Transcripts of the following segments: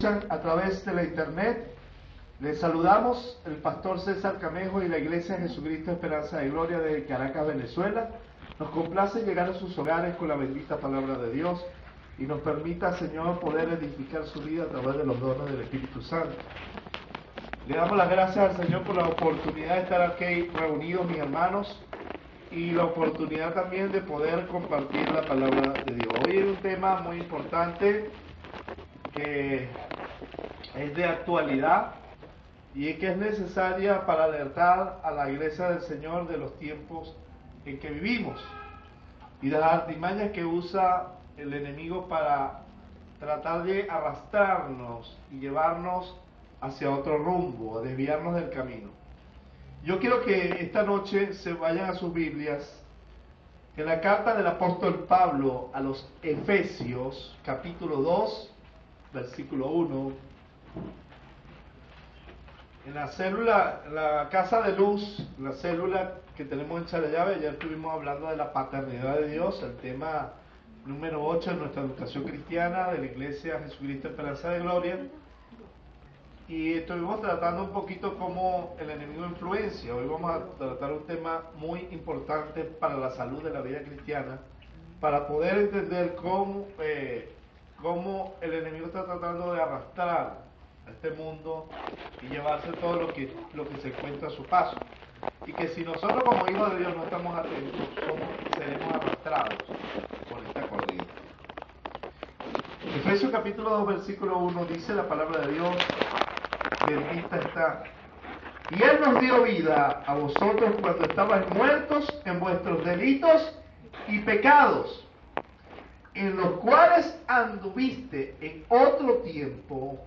A través de la internet, les saludamos el pastor César Camejo y la Iglesia Jesucristo Esperanza de Gloria de Caracas, Venezuela. Nos complace llegar a sus hogares con la bendita palabra de Dios y nos permita, Señor, poder edificar su vida a través de los dones del Espíritu Santo. Le damos las gracias al Señor por la oportunidad de estar aquí reunidos, mis hermanos, y la oportunidad también de poder compartir la palabra de Dios. Hoy hay un tema muy importante que es de actualidad y que es necesaria para alertar a la Iglesia del Señor de los tiempos en que vivimos y de las artimañas que usa el enemigo para tratar de arrastrarnos y llevarnos hacia otro rumbo, a desviarnos del camino. Yo quiero que esta noche se vayan a sus Biblias en la carta del apóstol Pablo a los Efesios, capítulo 2, versículo 1. En la célula, la Casa de Luz, la célula que tenemos en Charallave, ya estuvimos hablando de la paternidad de Dios, el tema número 8 de nuestra educación cristiana de la Iglesia Jesucristo Esperanza de Gloria. Y estuvimos tratando un poquito cómo el enemigo influencia. Hoy vamos a tratar un tema muy importante para la salud de la vida cristiana, para poder entender cómo el enemigo está tratando de arrastrar a este mundo y llevarse todo lo que se encuentra a su paso. Y que si nosotros como hijos de Dios no estamos atentos, seremos arrastrados por esta corriente. Efesios capítulo 2, versículo 1 dice la palabra de Dios, bendita está. Y Él nos dio vida a vosotros cuando estabais muertos en vuestros delitos y pecados, en los cuales anduviste en otro tiempo,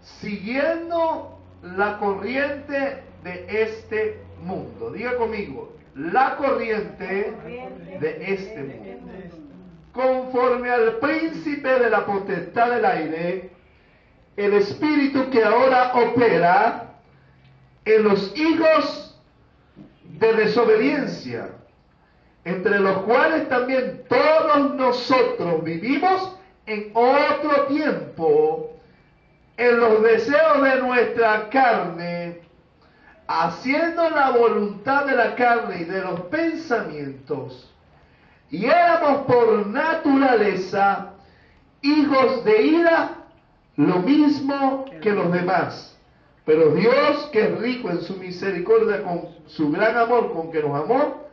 siguiendo la corriente de este mundo. Diga conmigo, la corriente de este mundo. Conforme al príncipe de la potestad del aire, el espíritu que ahora opera en los hijos de desobediencia, entre los cuales también todos nosotros vivimos en otro tiempo, en los deseos de nuestra carne, haciendo la voluntad de la carne y de los pensamientos, y éramos por naturaleza hijos de ira, lo mismo que los demás. Pero Dios, que es rico en su misericordia, con su gran amor con que nos amó,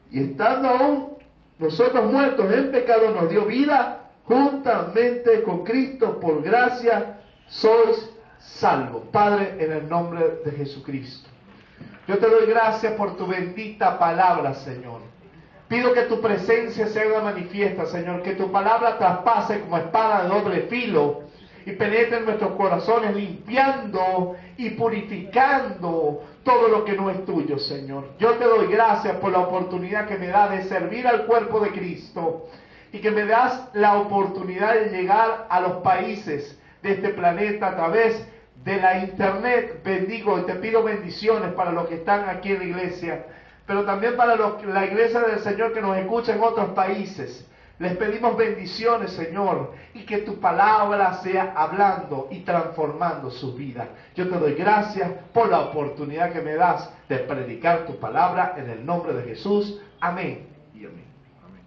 y estando aún nosotros muertos en pecado, nos dio vida juntamente con Cristo. Por gracia sois salvos. Padre, en el nombre de Jesucristo, yo te doy gracias por tu bendita palabra, Señor. Pido que tu presencia se haga manifiesta, Señor, que tu palabra traspase como espada de doble filo y penetre en nuestros corazones, limpiando y purificando todo lo que no es tuyo, Señor. Yo te doy gracias por la oportunidad que me das de servir al cuerpo de Cristo y que me das la oportunidad de llegar a los países de este planeta a través de la internet. Bendigo y te pido bendiciones para los que están aquí en la iglesia, pero también para la iglesia del Señor que nos escucha en otros países. Les pedimos bendiciones, Señor, y que tu palabra sea hablando y transformando su vida. Yo te doy gracias por la oportunidad que me das de predicar tu palabra en el nombre de Jesús. Amén y amén. Amén.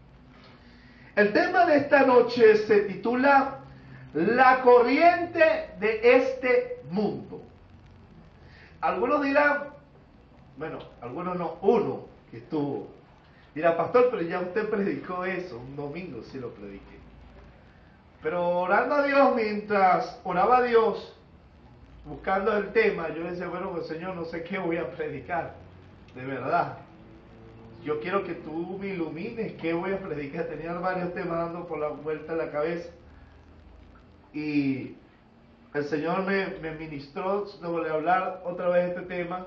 El tema de esta noche se titula La corriente de este mundo. Algunos dirán, bueno, algunos no, uno que estuvo. Dirá, pastor, pero ya usted predicó eso, un domingo sí lo prediqué. Pero orando a Dios, mientras oraba a Dios, buscando el tema, yo decía, bueno, pues Señor, no sé qué voy a predicar, de verdad. Yo quiero que tú me ilumines qué voy a predicar. Tenía varios temas dando por la vuelta en la cabeza. Y el Señor me ministró sobre hablar otra vez este tema,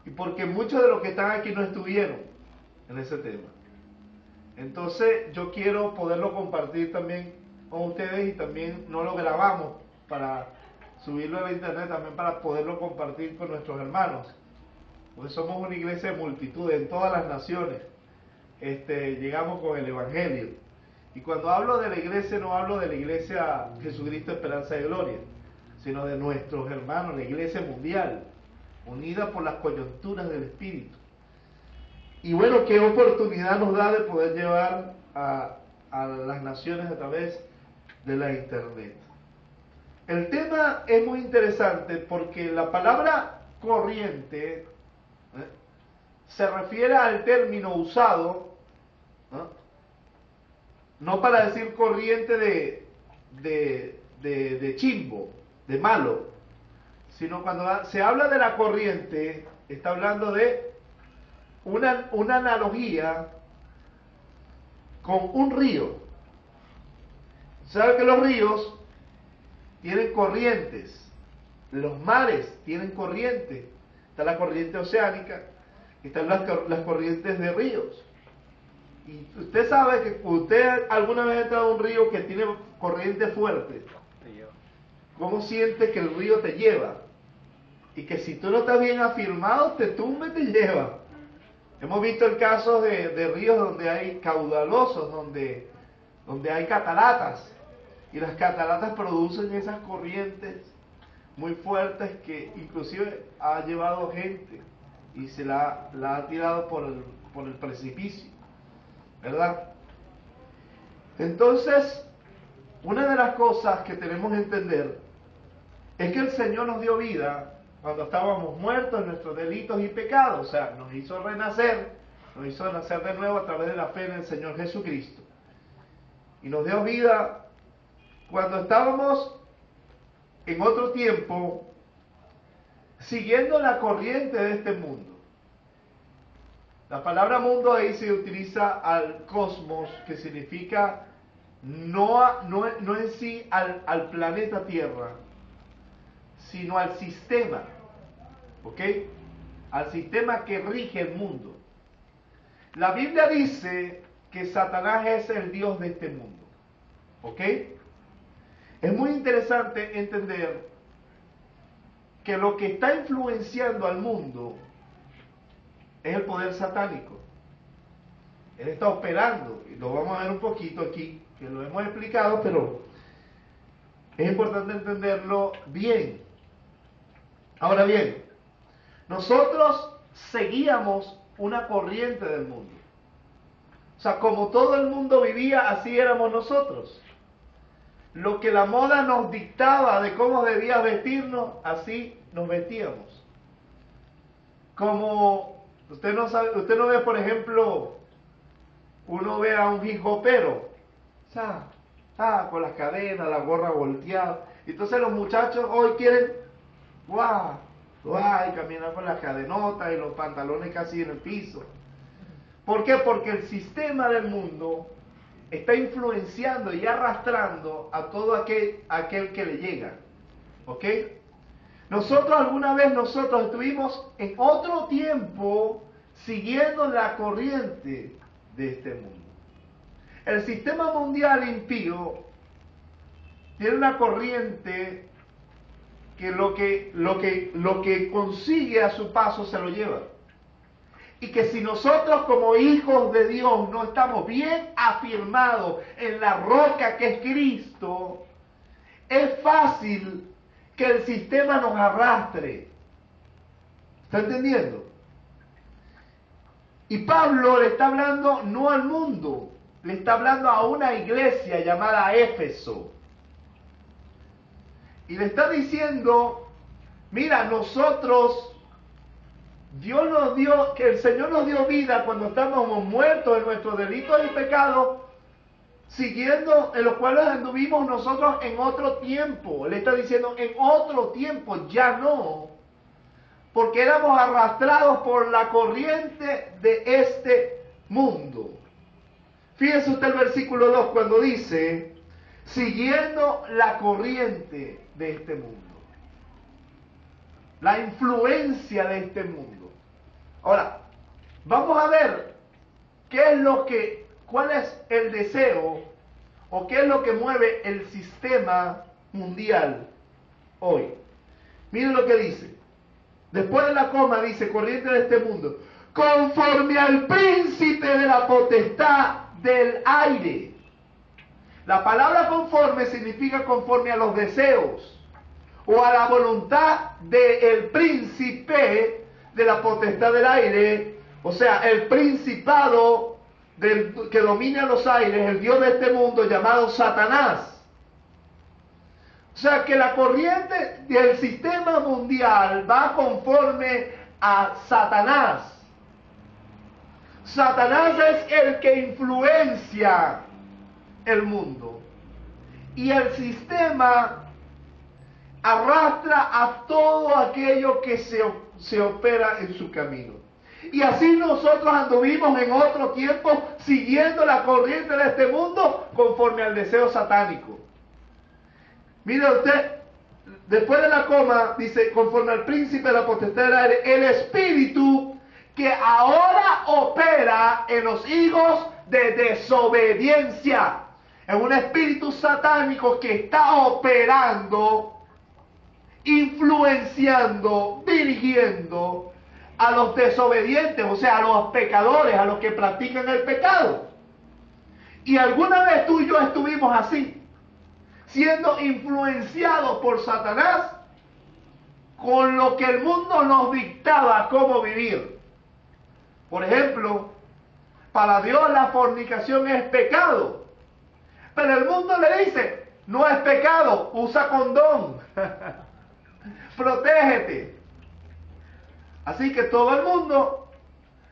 y porque muchos de los que están aquí no estuvieron en ese tema. Entonces yo quiero poderlo compartir también con ustedes, y también no lo grabamos para subirlo a la internet, también para poderlo compartir con nuestros hermanos, porque somos una iglesia de multitud en todas las naciones. Llegamos con el evangelio, y cuando hablo de la iglesia no hablo de la iglesia Jesucristo Esperanza de Gloria, sino de nuestros hermanos, la iglesia mundial, unida por las coyunturas del Espíritu. Y bueno, qué oportunidad nos da de poder llevar a las naciones a través de la internet. El tema es muy interesante porque la palabra corriente se refiere al término usado, no para decir corriente de chimbo, de malo, sino cuando se habla de la corriente, está hablando de una analogía con un río. ¿Sabe que los ríos tienen corrientes? Los mares tienen corrientes. Está la corriente oceánica, están las corrientes de ríos. Y usted sabe que usted alguna vez ha entrado a un río que tiene corriente fuerte. ¿Cómo siente que el río te lleva? Y que si tú no estás bien afirmado, te tumba y te lleva. Hemos visto el caso de ríos donde hay caudalosos, donde hay cataratas. Y las cataratas producen esas corrientes muy fuertes que inclusive ha llevado gente y se la ha tirado por el precipicio, ¿verdad? Entonces, una de las cosas que tenemos que entender es que el Señor nos dio vida cuando estábamos muertos en nuestros delitos y pecados. O sea, nos hizo renacer, nos hizo nacer de nuevo a través de la fe en el Señor Jesucristo. Y nos dio vida cuando estábamos en otro tiempo siguiendo la corriente de este mundo. La palabra mundo ahí se utiliza al cosmos, que significa no en sí al planeta Tierra, sino al sistema, ¿ok? Al sistema que rige el mundo. La Biblia dice que Satanás es el Dios de este mundo, ¿ok? Es muy interesante entender que lo que está influenciando al mundo es el poder satánico. Él está operando, y lo vamos a ver un poquito aquí, que lo hemos explicado, pero es importante entenderlo bien. Ahora bien, nosotros seguíamos una corriente del mundo. O sea, como todo el mundo vivía, así éramos nosotros. Lo que la moda nos dictaba de cómo debía vestirnos, así nos vestíamos. Como usted no ve, por ejemplo, uno ve a un hip hopero, con las cadenas, la gorra volteada. Entonces los muchachos hoy quieren, y caminar con las cadenotas y los pantalones casi en el piso. ¿Por qué? Porque el sistema del mundo está influenciando y arrastrando a todo aquel que le llega. ¿Ok? Alguna vez estuvimos en otro tiempo siguiendo la corriente de este mundo. El sistema mundial impío tiene una corriente que lo que consigue a su paso se lo lleva. Y que si nosotros como hijos de Dios no estamos bien afirmados en la roca que es Cristo, es fácil que el sistema nos arrastre. ¿Está entendiendo? Y Pablo le está hablando no al mundo, le está hablando a una iglesia llamada Éfeso. Y le está diciendo, mira, Dios nos dio, que el Señor nos dio vida cuando estábamos muertos en nuestros delitos y pecados, siguiendo en los cuales anduvimos nosotros en otro tiempo. Le está diciendo, en otro tiempo, ya no. Porque éramos arrastrados por la corriente de este mundo. Fíjese usted el versículo 2 cuando dice, siguiendo la corriente de este mundo. La influencia de este mundo. Ahora, vamos a ver cuál es el deseo o qué es lo que mueve el sistema mundial hoy. Miren lo que dice. Después de la coma dice, corriente de este mundo, conforme al príncipe de la potestad del aire. La palabra conforme significa conforme a los deseos o a la voluntad del príncipe de la potestad del aire, o sea, el principado que domina los aires, el Dios de este mundo llamado Satanás. O sea que la corriente del sistema mundial va conforme a Satanás. Satanás es el que influencia el mundo. Y el sistema arrastra a todo aquello que se opera en su camino. Y así nosotros anduvimos en otro tiempo siguiendo la corriente de este mundo conforme al deseo satánico. Mire usted, después de la coma, dice, conforme al príncipe de la potestad del aire, el espíritu que ahora opera en los hijos de desobediencia. Es un espíritu satánico que está operando, influenciando, dirigiendo a los desobedientes, o sea, a los pecadores, a los que practican el pecado. Y alguna vez tú y yo estuvimos así, siendo influenciados por Satanás con lo que el mundo nos dictaba cómo vivir. Por ejemplo, para Dios la fornicación es pecado, pero el mundo le dice, no es pecado, usa condón, protégete. Así que todo el mundo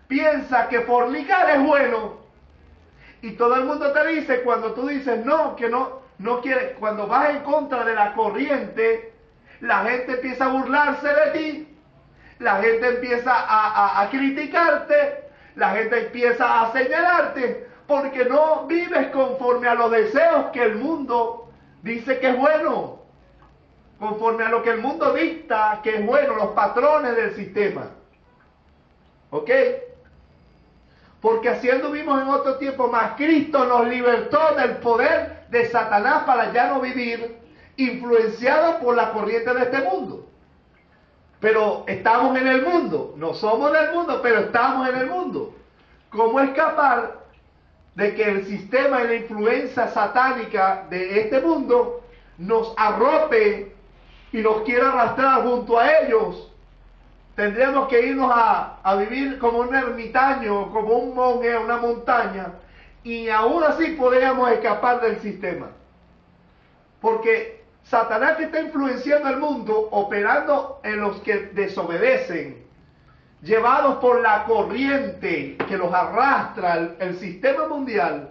piensa que fornicar es bueno, y todo el mundo te dice, cuando tú dices no, que no quieres, cuando vas en contra de la corriente, la gente empieza a burlarse de ti, la gente empieza a criticarte, la gente empieza a señalarte, porque no vives conforme a los deseos que el mundo dice que es bueno, conforme a lo que el mundo dicta que es bueno, los patrones del sistema. ¿Ok? Porque así anduvimos en otro tiempo, más Cristo nos libertó del poder de Satanás para ya no vivir influenciados por la corriente de este mundo. Pero estamos en el mundo, no somos del mundo, pero estamos en el mundo. ¿Cómo escapar de que el sistema y la influencia satánica de este mundo nos arrope y nos quiera arrastrar junto a ellos? Tendríamos que irnos a vivir como un ermitaño, como un monje a una montaña, y aún así podríamos escapar del sistema. Porque Satanás, que está influenciando el mundo, operando en los que desobedecen, llevados por la corriente que los arrastra el sistema mundial,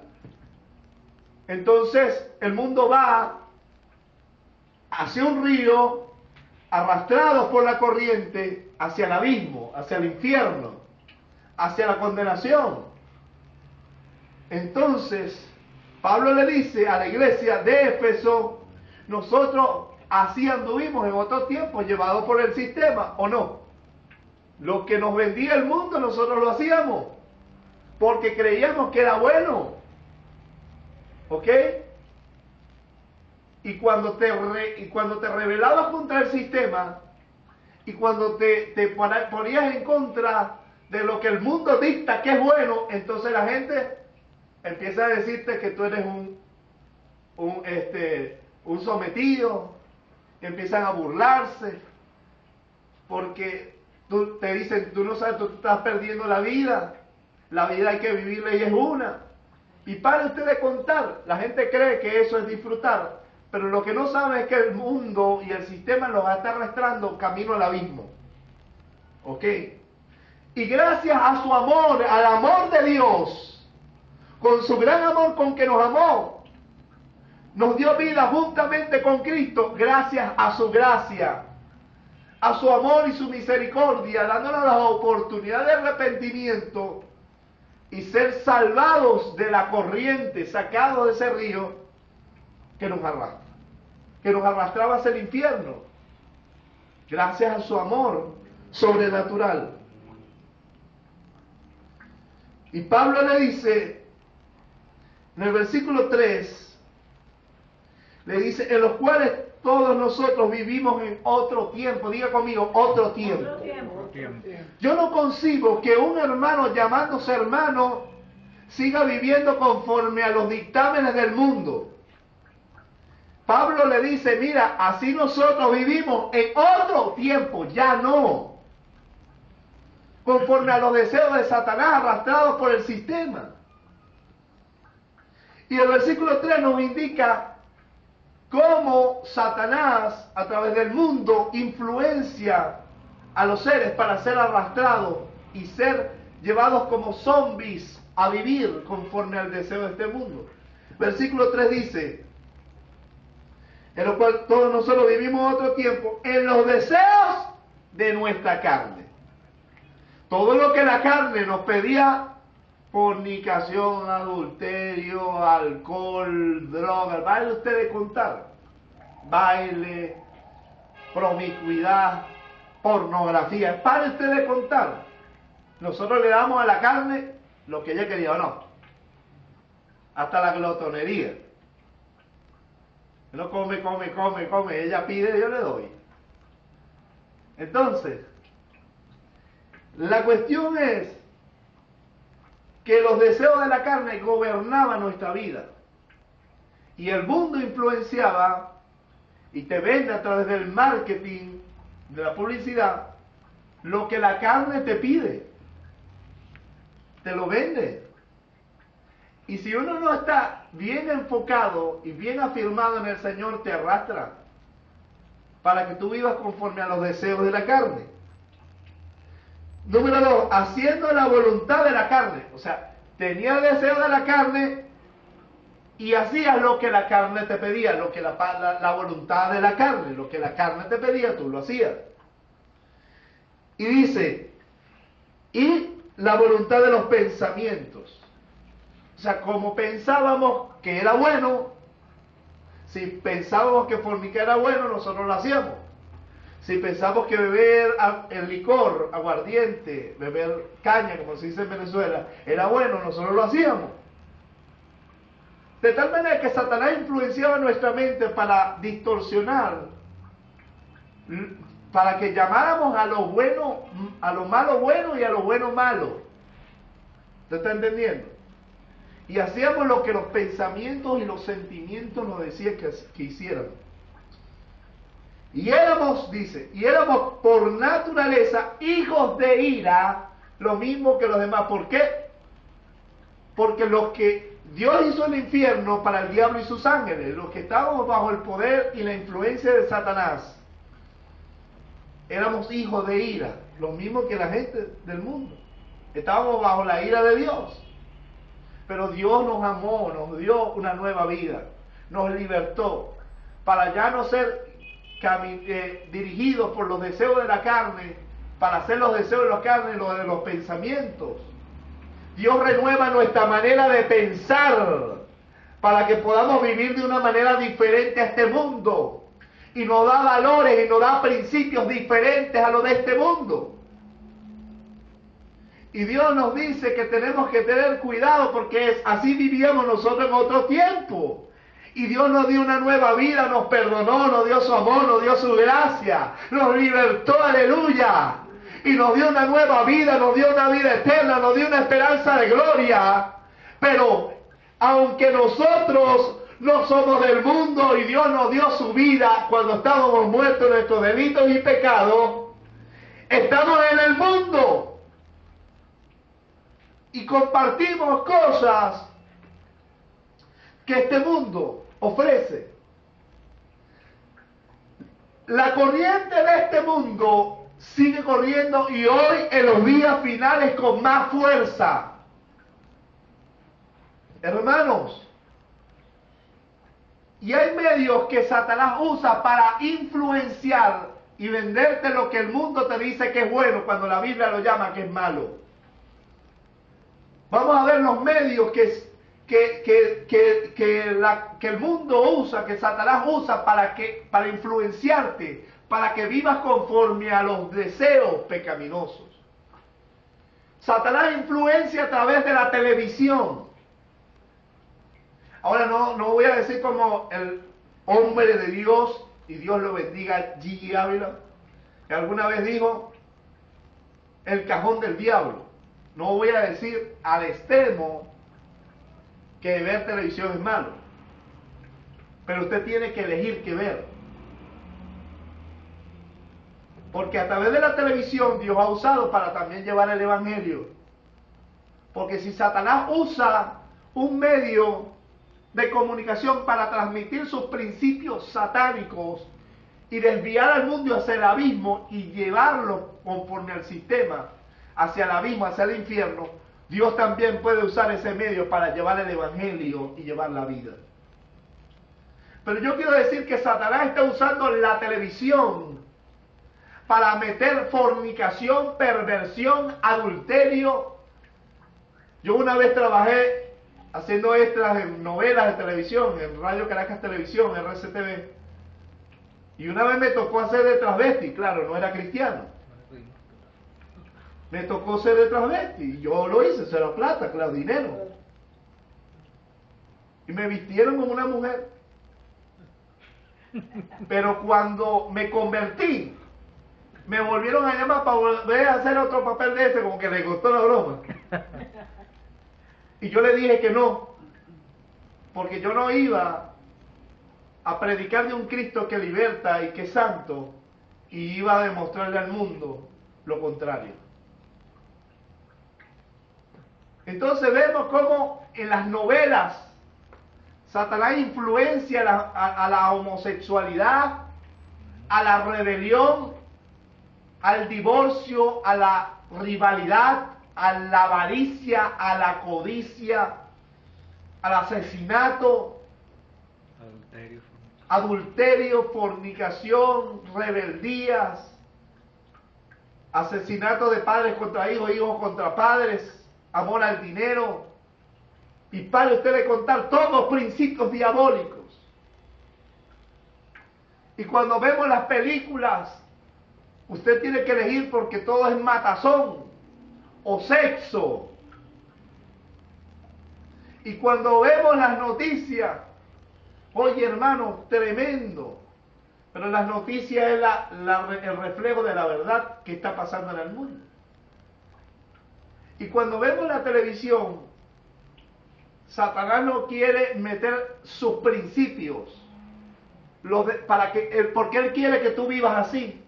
entonces el mundo va hacia un río, arrastrados por la corriente, hacia el abismo, hacia el infierno, hacia la condenación. Entonces, Pablo le dice a la iglesia de Éfeso, nosotros así anduvimos en otro tiempo, llevados por el sistema, ¿o no? Lo que nos vendía el mundo, nosotros lo hacíamos, porque creíamos que era bueno. ¿Ok? Y cuando te rebelabas contra el sistema, y cuando te ponías en contra de lo que el mundo dicta que es bueno, entonces la gente empieza a decirte que tú eres un sometido, y empiezan a burlarse, porque te dicen, tú no sabes, tú estás perdiendo la vida hay que vivirla y es una. Y para usted de contar, la gente cree que eso es disfrutar, pero lo que no sabe es que el mundo y el sistema los está arrastrando camino al abismo. ¿Ok? Y gracias a su amor, al amor de Dios, con su gran amor con que nos amó, nos dio vida juntamente con Cristo, gracias a su gracia, a su amor y su misericordia, dándonos la oportunidad de arrepentimiento y ser salvados de la corriente, sacados de ese río que nos arrastra, que nos arrastraba hacia el infierno, gracias a su amor sobrenatural. Y Pablo le dice, en el versículo 3, le dice, en los cuales todos nosotros vivimos en otro tiempo. Diga conmigo, otro tiempo. Yo no concibo que un hermano llamándose hermano siga viviendo conforme a los dictámenes del mundo. Pablo le dice, mira, así nosotros vivimos en otro tiempo, ya no. Conforme a los deseos de Satanás arrastrados por el sistema. Y el versículo 3 nos indica cómo Satanás, a través del mundo, influencia a los seres para ser arrastrados y ser llevados como zombies a vivir conforme al deseo de este mundo. Versículo 3 dice, en lo cual todos nosotros vivimos otro tiempo, en los deseos de nuestra carne. Todo lo que la carne nos pedía, fornicación, adulterio, alcohol, droga, vaya usted de contar, baile, promiscuidad, pornografía, para usted de contar. Nosotros le damos a la carne lo que ella quería o no, hasta la glotonería. No come, ella pide, yo le doy. Entonces, la cuestión es que los deseos de la carne gobernaban nuestra vida. Y el mundo influenciaba y te vende a través del marketing, de la publicidad, lo que la carne te pide. Te lo vende. Y si uno no está bien enfocado y bien afirmado en el Señor, te arrastra para que tú vivas conforme a los deseos de la carne. Número 2, haciendo la voluntad de la carne. O sea, tenía el deseo de la carne y hacías lo que la carne te pedía, lo que la voluntad de la carne, lo que la carne te pedía, tú lo hacías. Y dice, y la voluntad de los pensamientos. O sea, como pensábamos que era bueno, si pensábamos que fornicar era bueno, nosotros lo hacíamos. Si pensamos que beber el licor, aguardiente, beber caña, como se dice en Venezuela, era bueno, nosotros lo hacíamos. De tal manera que Satanás influenciaba nuestra mente para distorsionar, para que llamáramos a lo bueno, a lo malo bueno y a lo bueno malo. ¿Usted está entendiendo? Y hacíamos lo que los pensamientos y los sentimientos nos decían que hiciéramos. Y éramos, dice, y éramos por naturaleza hijos de ira, lo mismo que los demás. ¿Por qué? Porque los que Dios hizo el infierno para el diablo y sus ángeles, los que estábamos bajo el poder y la influencia de Satanás, éramos hijos de ira, lo mismo que la gente del mundo. Estábamos bajo la ira de Dios. Pero Dios nos amó, nos dio una nueva vida, nos libertó, para ya no ser dirigidos por los deseos de la carne, para hacer los deseos de la carne y los de los pensamientos. Dios renueva nuestra manera de pensar, para que podamos vivir de una manera diferente a este mundo, y nos da valores y nos da principios diferentes a los de este mundo. Y Dios nos dice que tenemos que tener cuidado porque así vivíamos nosotros en otro tiempo. Y Dios nos dio una nueva vida, nos perdonó, nos dio su amor, nos dio su gracia, nos libertó, aleluya. Y nos dio una nueva vida, nos dio una vida eterna, nos dio una esperanza de gloria. Pero aunque nosotros no somos del mundo y Dios nos dio su vida cuando estábamos muertos en nuestros delitos y pecados, estamos en el mundo. Y compartimos cosas que este mundo ofrece. La corriente de este mundo sigue corriendo y hoy en los días finales con más fuerza. Hermanos, y hay medios que Satanás usa para influenciar y venderte lo que el mundo te dice que es bueno cuando la Biblia lo llama que es malo. Vamos a ver los medios que el mundo usa, que Satanás usa para influenciarte, para que vivas conforme a los deseos pecaminosos. Satanás influencia a través de la televisión. Ahora no voy a decir como el hombre de Dios, y Dios lo bendiga, Gigi Ávila, que alguna vez dijo, el cajón del diablo. No voy a decir al extremo que ver televisión es malo. Pero usted tiene que elegir qué ver. Porque a través de la televisión Dios ha usado para también llevar el evangelio. Porque si Satanás usa un medio de comunicación para transmitir sus principios satánicos y desviar al mundo hacia el abismo y llevarlo conforme al sistema hacia el abismo, hacia el infierno, Dios también puede usar ese medio para llevar el evangelio y llevar la vida. Pero yo quiero decir que Satanás está usando la televisión para meter fornicación, perversión, adulterio. Yo una vez trabajé haciendo extras en novelas de televisión, en Radio Caracas Televisión, RCTV, y una vez me tocó hacer de transvesti, claro, no era cristiano. Me tocó ser de transvesti, y yo lo hice, se la plata, claro, dinero. Y me vistieron como una mujer. Pero cuando me convertí, me volvieron a llamar para volver a hacer otro papel de ese, como que les gustó la broma. Y yo le dije que no, porque yo no iba a predicar de un Cristo que liberta y que es santo, y iba a demostrarle al mundo lo contrario. Entonces vemos cómo en las novelas Satanás influencia a la homosexualidad, a la rebelión, al divorcio, a la rivalidad, a la avaricia, a la codicia, al asesinato, adulterio, fornicación, rebeldías, asesinato de padres contra hijos, hijos contra padres, amor al dinero. Y para usted de contar todos principios diabólicos. Y cuando vemos las películas, usted tiene que elegir porque todo es matazón o sexo. Y cuando vemos las noticias, oye hermano, tremendo. Pero las noticias es el reflejo de la verdad que está pasando en el mundo. Y cuando vemos la televisión, Satanás no quiere meter sus principios, porque él quiere que tú vivas así.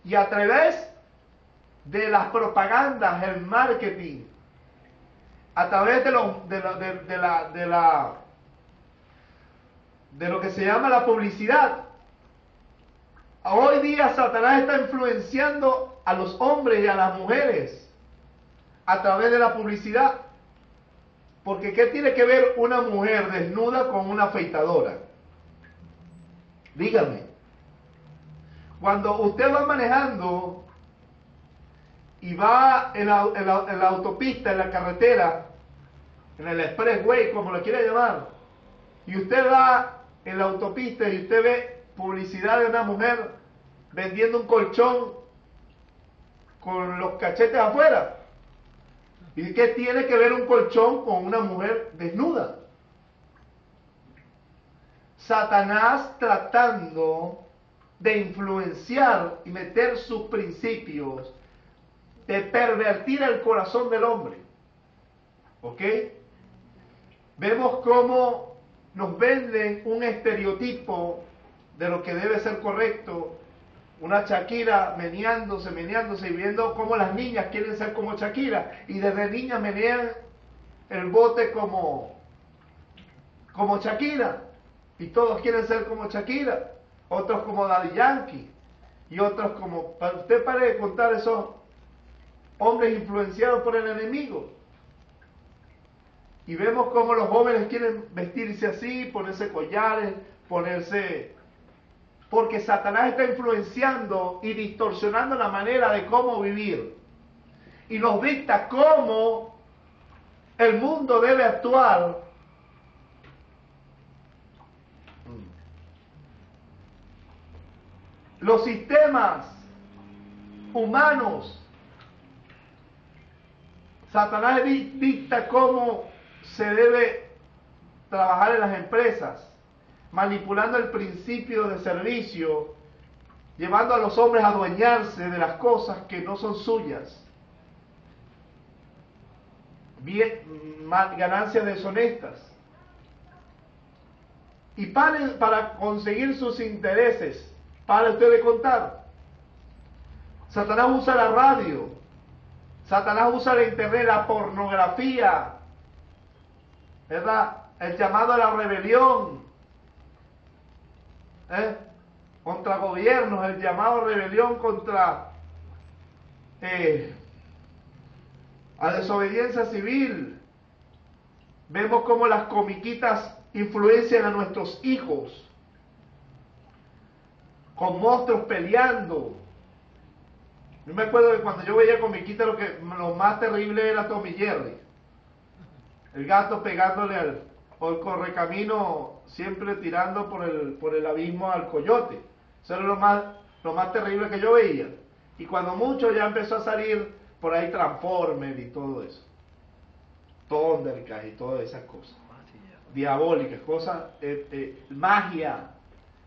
Y a través de las propagandas, el marketing, a través de lo que se llama la publicidad, hoy día Satanás está influenciando a los hombres y a las mujeres a través de la publicidad. Porque ¿qué tiene que ver una mujer desnuda con una afeitadora? Dígame. Cuando usted va manejando y va en la autopista, en la carretera, en el expressway, como lo quiera llamar, y usted va en la autopista y usted ve publicidad de una mujer vendiendo un colchón con los cachetes afuera. ¿Y qué tiene que ver un colchón con una mujer desnuda? Satanás tratando de influenciar y meter sus principios, de pervertir el corazón del hombre. ¿Ok? Vemos cómo nos venden un estereotipo de lo que debe ser correcto. Una Shakira meneándose y viendo cómo las niñas quieren ser como Shakira. Y desde niñas menean el bote como Shakira. Y todos quieren ser como Shakira. Otros como Daddy Yankee. Y otros como... Usted pare de contar esos hombres influenciados por el enemigo. Y vemos cómo los jóvenes quieren vestirse así, ponerse collares, porque Satanás está influenciando y distorsionando la manera de cómo vivir. Y nos dicta cómo el mundo debe actuar. Los sistemas humanos. Satanás dicta cómo se debe trabajar en las empresas, manipulando el principio de servicio, llevando a los hombres a adueñarse de las cosas que no son suyas, ganancias deshonestas. y para conseguir sus intereses. Para usted de contar. Satanás usa la radio, Satanás usa la internet, la pornografía, ¿verdad? El llamado a la rebelión, contra gobiernos, el llamado a rebelión contra a desobediencia civil. Vemos cómo las comiquitas influencian a nuestros hijos, con monstruos peleando. Yo me acuerdo que cuando yo veía comiquitas lo más terrible era Tom y Jerry. El gato pegándole al correcamino, siempre tirando por el abismo al coyote. Eso era lo más terrible que yo veía. Y cuando mucho ya empezó a salir por ahí Transformers y todo eso. Thundercats y todas esas cosas. Diabólicas, cosas, magia.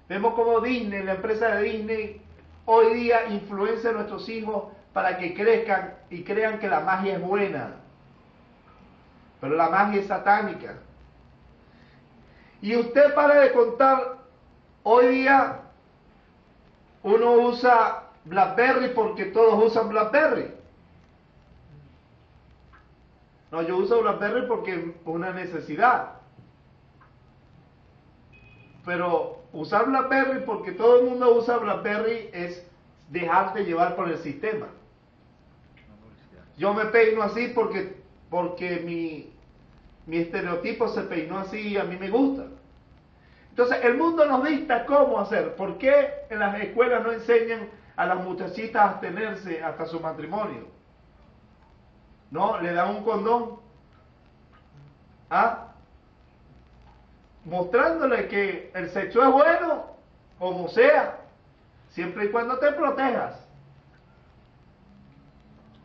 Vemos como Disney, la empresa de Disney, hoy día influencia a nuestros hijos para que crezcan y crean que la magia es buena. Pero la magia es satánica. Y usted para de contar, hoy día uno usa BlackBerry porque todos usan BlackBerry. No, yo uso BlackBerry porque es una necesidad. Pero usar BlackBerry porque todo el mundo usa BlackBerry es dejarte llevar por el sistema. Yo me peino así porque mi estereotipo se peinó así y a mí me gusta. Entonces el mundo nos dicta cómo hacer. ¿Por qué en las escuelas no enseñan a las muchachitas a abstenerse hasta su matrimonio? No, le dan un condón. Mostrándole que el sexo es bueno, como sea, siempre y cuando te protejas.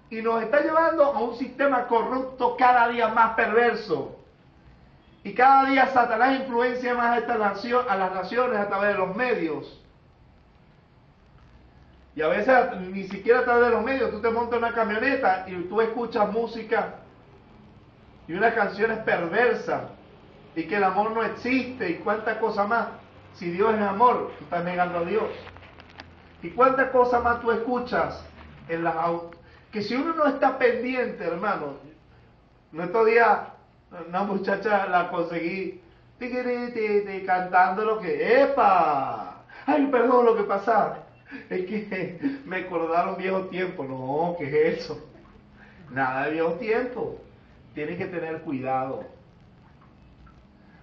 Y nos está llevando a un sistema corrupto cada día más perverso. Y cada día Satanás influencia más a las naciones a través de los medios. Y a veces ni siquiera a través de los medios. Tú te montas en una camioneta y tú escuchas música y unas canciones perversas y que el amor no existe y cuántas cosas más. Si Dios es amor, tú estás negando a Dios. Y cuántas cosas más tú escuchas en las autos. Que si uno no está pendiente, hermano. En estos días una muchacha la conseguí cantando lo que ¡epa! Ay, perdón, lo que pasa es que me acordaron viejos tiempos. No, ¿qué es eso? Nada de viejos tiempos. Tienes que tener cuidado.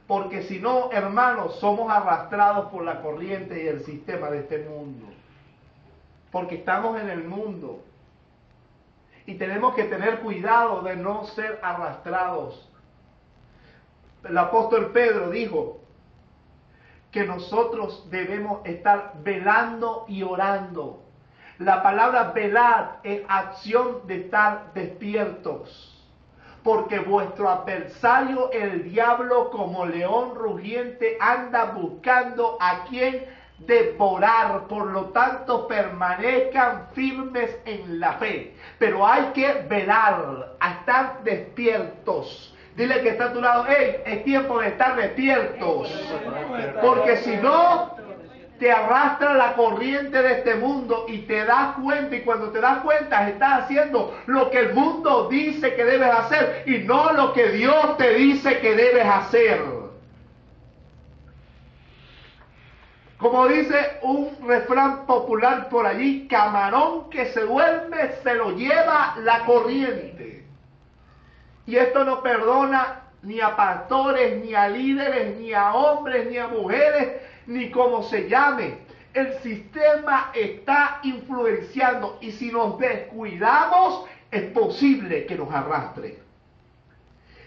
Porque si no, hermanos, somos arrastrados por la corriente y el sistema de este mundo. Porque estamos en el mundo. Y tenemos que tener cuidado de no ser arrastrados. El apóstol Pedro dijo que nosotros debemos estar velando y orando. La palabra velar es acción de estar despiertos. Porque vuestro adversario, el diablo, como león rugiente, anda buscando a quien devorar. Por lo tanto, permanezcan firmes en la fe. Pero hay que velar, a estar despiertos. Dile que está a tu lado, hey, es tiempo de estar despiertos. Porque si no, te arrastra la corriente de este mundo y te das cuenta, y cuando te das cuenta estás haciendo lo que el mundo dice que debes hacer y no lo que Dios te dice que debes hacer. Como dice un refrán popular por allí, camarón que se duerme se lo lleva la corriente. Y esto no perdona ni a pastores, ni a líderes, ni a hombres, ni a mujeres, ni como se llame. El sistema está influenciando y si nos descuidamos es posible que nos arrastre.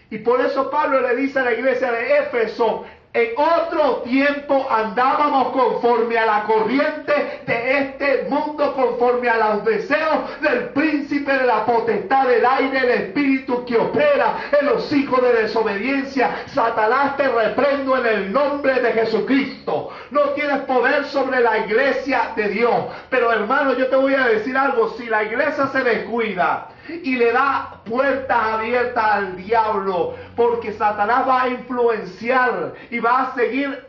Y por eso Pablo le dice a la iglesia de Éfeso, en otro tiempo andábamos conforme a la corriente de este mundo, conforme a los deseos del príncipe de la potestad del aire, el espíritu que opera en los hijos de desobediencia. Satanás, te reprendo en el nombre de Jesucristo. No tienes poder sobre la iglesia de Dios. Pero hermano, yo te voy a decir algo, si la iglesia se descuida, y le da puertas abiertas al diablo, porque Satanás va a influenciar y va a seguir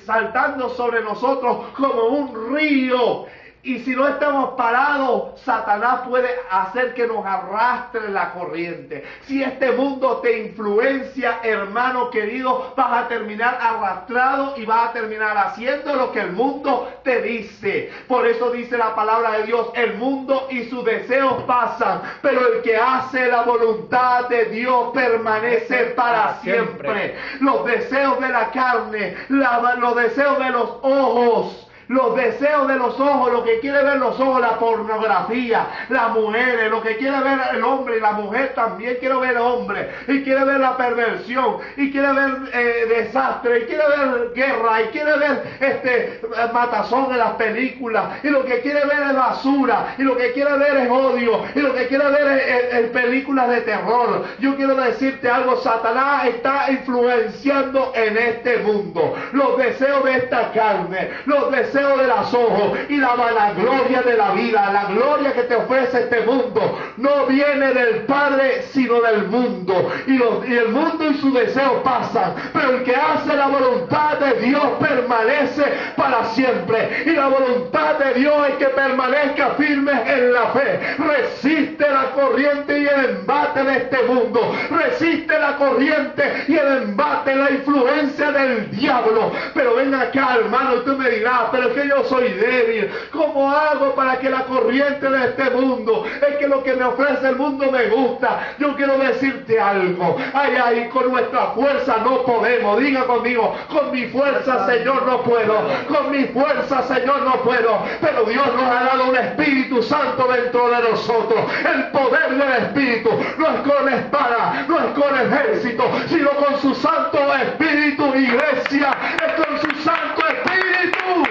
saltando sobre nosotros como un río. Y si no estamos parados, Satanás puede hacer que nos arrastre la corriente. Si este mundo te influencia, hermano querido, vas a terminar arrastrado y vas a terminar haciendo lo que el mundo te dice. Por eso dice la palabra de Dios, el mundo y sus deseos pasan, pero el que hace la voluntad de Dios permanece para siempre. Los deseos de la carne, los deseos de los ojos, los deseos de los ojos, lo que quiere ver los ojos, la pornografía, las mujeres, lo que quiere ver el hombre y la mujer también quiere ver el hombre, y quiere ver la perversión, y quiere ver desastre, y quiere ver guerra, y quiere ver matazón en las películas, y lo que quiere ver es basura, y lo que quiere ver es odio, y lo que quiere ver es películas de terror. Yo quiero decirte algo, Satanás está influenciando en este mundo. Los deseos de esta carne, los deseos de los ojos y la vanagloria de la vida, la gloria que te ofrece este mundo, no viene del Padre sino del mundo, y el mundo y sus deseos pasan, pero el que hace la voluntad de Dios permanece para siempre, y la voluntad de Dios es que permanezca firme en la fe. Resiste la corriente y el embate de este mundo, resiste la corriente y el embate, la influencia del diablo. Pero ven acá, hermano, y tú me dirás, pero es que yo soy débil. ¿Cómo hago para que la corriente de este mundo, es que lo que me ofrece el mundo me gusta? Yo quiero decirte algo. Ay, con nuestra fuerza no podemos. Diga conmigo, con mi fuerza, Señor, no puedo. Con mi fuerza, Señor, no puedo. Pero Dios nos ha dado un Espíritu Santo dentro de nosotros. El poder del Espíritu no es con espada, no es con ejército, sino con su Santo Espíritu. Iglesia, es con su Santo Espíritu.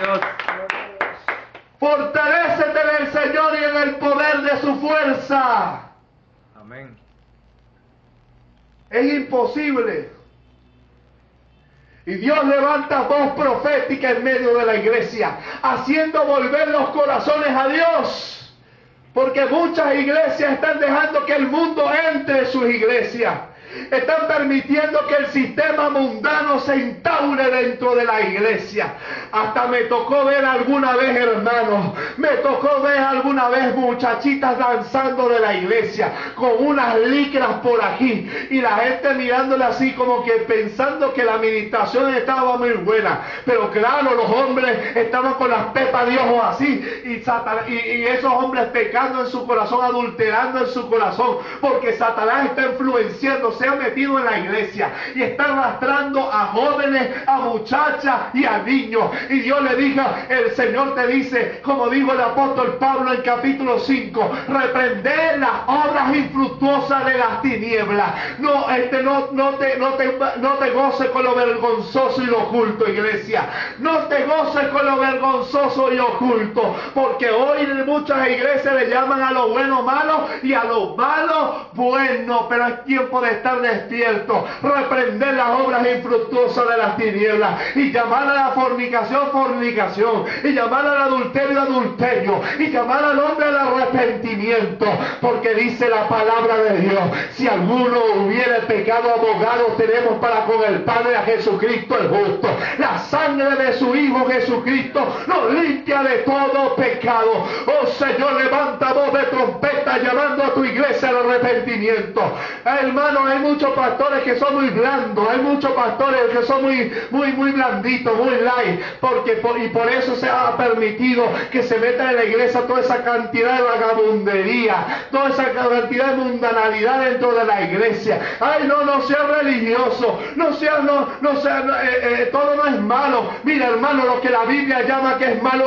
Dios. Fortalécete en el Señor y en el poder de su fuerza. Amén. Es imposible. Y Dios levanta voz profética en medio de la iglesia, haciendo volver los corazones a Dios. Porque muchas iglesias están dejando que el mundo entre en sus iglesias. Están permitiendo que el sistema mundano se instaure dentro de la iglesia. Hasta me tocó ver alguna vez, hermanos, me tocó ver alguna vez muchachitas danzando de la iglesia con unas licras por aquí, y la gente mirándole así como que pensando que la administración estaba muy buena. Pero claro, los hombres estaban con las pepas de ojos así, y esos hombres pecando en su corazón, adulterando en su corazón, porque Satanás está influenciando, se ha metido en la iglesia y está arrastrando a jóvenes, a muchachas y a niños. Y Dios le diga, el Señor te dice, como dijo el apóstol Pablo en capítulo 5, reprender las obras infructuosas de las tinieblas. No te goces con lo vergonzoso y lo oculto, iglesia. No te goces con lo vergonzoso y oculto, porque hoy en muchas iglesias le llaman a lo bueno malo y a lo malo bueno. Pero es tiempo de estar despierto, reprender las obras infructuosas de las tinieblas, y llamar a la fornicación, fornicación, y llamar al adulterio, adulterio, y llamar al hombre al arrepentimiento, porque dice la palabra de Dios, si alguno hubiere pecado, abogado tenemos para con el Padre, a Jesucristo el justo. La sangre de su Hijo Jesucristo nos limpia de todo pecado. Oh Señor, levanta voz de trompeta llamando a tu iglesia al arrepentimiento. Hermano, hay muchos pastores que son muy blandos, hay muchos pastores que son muy blanditos, muy light, y por eso se ha permitido que se meta en la iglesia toda esa cantidad de vagabundería, toda esa cantidad de mundanalidad dentro de la iglesia. Ay, no sea religioso, todo no es malo. Mira, hermano, lo que la Biblia llama que es malo,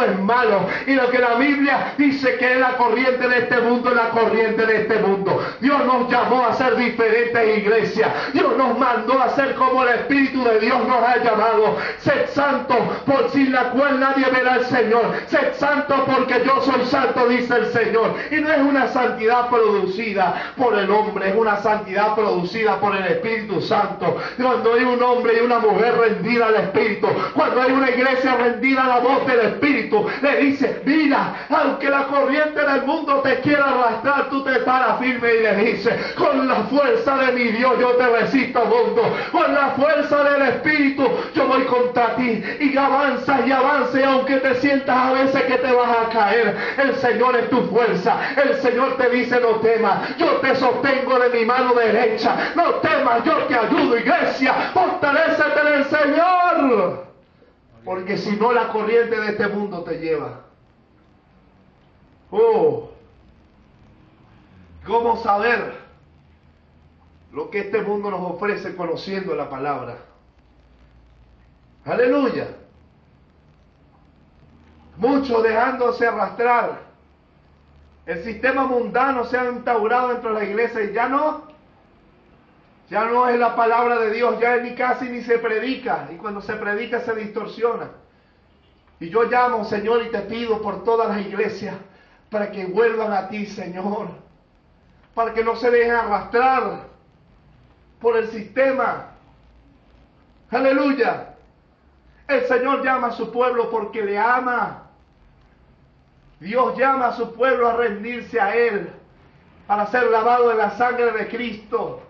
y lo que la Biblia dice que es la corriente de este mundo, es la corriente de este mundo. Dios nos llamó a ser diferentes iglesia. Dios nos mandó a ser como el Espíritu de Dios nos ha llamado. Sed santos, por sin la cual nadie verá al Señor. Sed santos porque yo soy santo, dice el Señor. Y no es una santidad producida por el hombre, es una santidad producida por el Espíritu Santo. Cuando hay un hombre y una mujer rendida al Espíritu, cuando hay una iglesia rendida a la voz del Espíritu, le dice, mira, aunque la corriente del mundo te quiera arrastrar, tú te paras firme y le dices, con la fuerza de mi Dios yo te resisto, mundo. Con la fuerza del Espíritu yo voy contra ti. Y avanzas y avanzas, y aunque te sientas a veces que te vas a caer, el Señor es tu fuerza. El Señor te dice, no temas, yo te sostengo de mi mano derecha. No temas, yo te ayudo, iglesia. Fortalécete en el Señor. Porque si no, la corriente de este mundo te lleva. ¿Cómo saber lo que este mundo nos ofrece conociendo la palabra? Aleluya. Muchos dejándose arrastrar. El sistema mundano se ha instaurado dentro de la iglesia y ya no es la palabra de Dios, ya ni casi ni se predica, y cuando se predica se distorsiona. Y yo llamo, Señor, y te pido por todas las iglesias para que vuelvan a ti, Señor, para que no se dejen arrastrar por el sistema. Aleluya. El Señor llama a su pueblo porque le ama. Dios llama a su pueblo a rendirse a Él para ser lavado en la sangre de Cristo.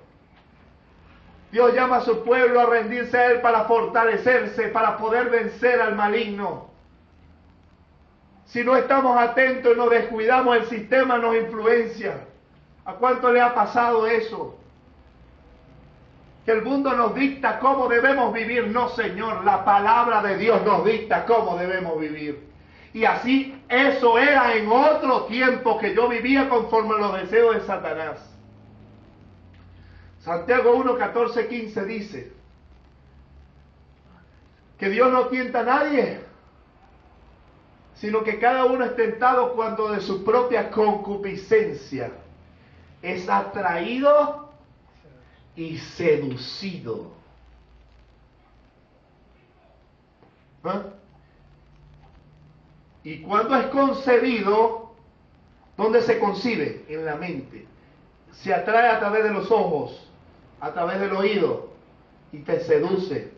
Dios llama a su pueblo a rendirse a Él para fortalecerse, para poder vencer al maligno. Si no estamos atentos y nos descuidamos, el sistema nos influencia. ¿A cuánto le ha pasado eso? Que el mundo nos dicta cómo debemos vivir. No, Señor, la palabra de Dios nos dicta cómo debemos vivir. Y así eso era en otro tiempo que yo vivía conforme a los deseos de Satanás. Santiago 1, 14, 15 dice que Dios no tienta a nadie, sino que cada uno es tentado cuando de su propia concupiscencia es atraído y seducido. Y cuando es concebido, ¿dónde se concibe? En la mente. Se atrae a través de los ojos, a través del oído, y te seduce.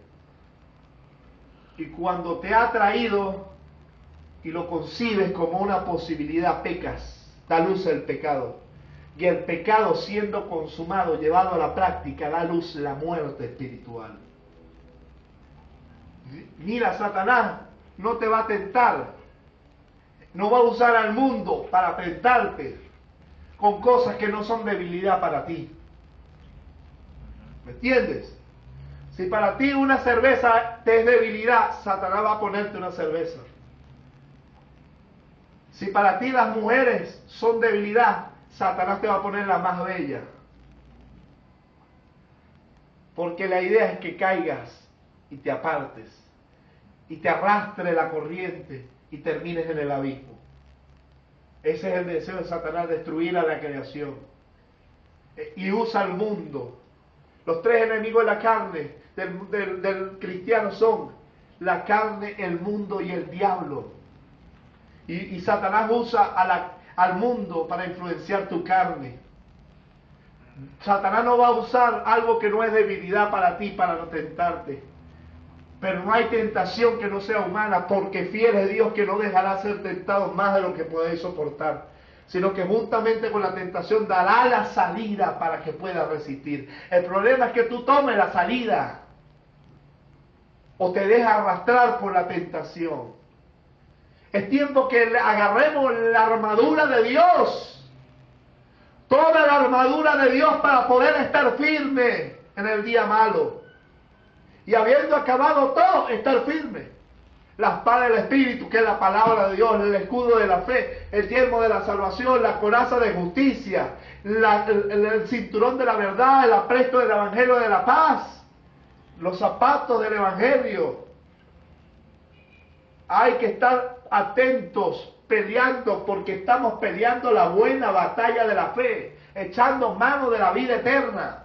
Y cuando te ha atraído y lo concibes como una posibilidad, pecas, da luz al pecado. Y el pecado, siendo consumado, llevado a la práctica, da luz la muerte espiritual. Mira, Satanás no te va a tentar. No va a usar al mundo para tentarte con cosas que no son debilidad para ti. ¿Me entiendes? Si para ti una cerveza te es debilidad, Satanás va a ponerte una cerveza. Si para ti las mujeres son debilidad, Satanás te va a poner la más bella. Porque la idea es que caigas y te apartes, y te arrastre la corriente y termines en el abismo. Ese es el deseo de Satanás, destruir a la creación. Y usa al mundo. Los tres enemigos de la carne del cristiano son la carne, el mundo y el diablo. Y Satanás usa al mundo para influenciar tu carne. Satanás no va a usar algo que no es debilidad para ti, para no tentarte. Pero no hay tentación que no sea humana, porque fiel es Dios que no dejará ser tentado más de lo que podéis soportar, sino que juntamente con la tentación dará la salida para que puedas resistir. El problema es que tú tomes la salida o te dejas arrastrar por la tentación. Es tiempo que agarremos la armadura de Dios, toda la armadura de Dios para poder estar firme en el día malo. Y habiendo acabado todo, estar firme. La espada del Espíritu, que es la palabra de Dios, el escudo de la fe, el yelmo de la salvación, la coraza de justicia, el cinturón de la verdad, el apresto del evangelio de la paz, los zapatos del evangelio. Hay que estar atentos, peleando, porque estamos peleando la buena batalla de la fe, echando mano de la vida eterna.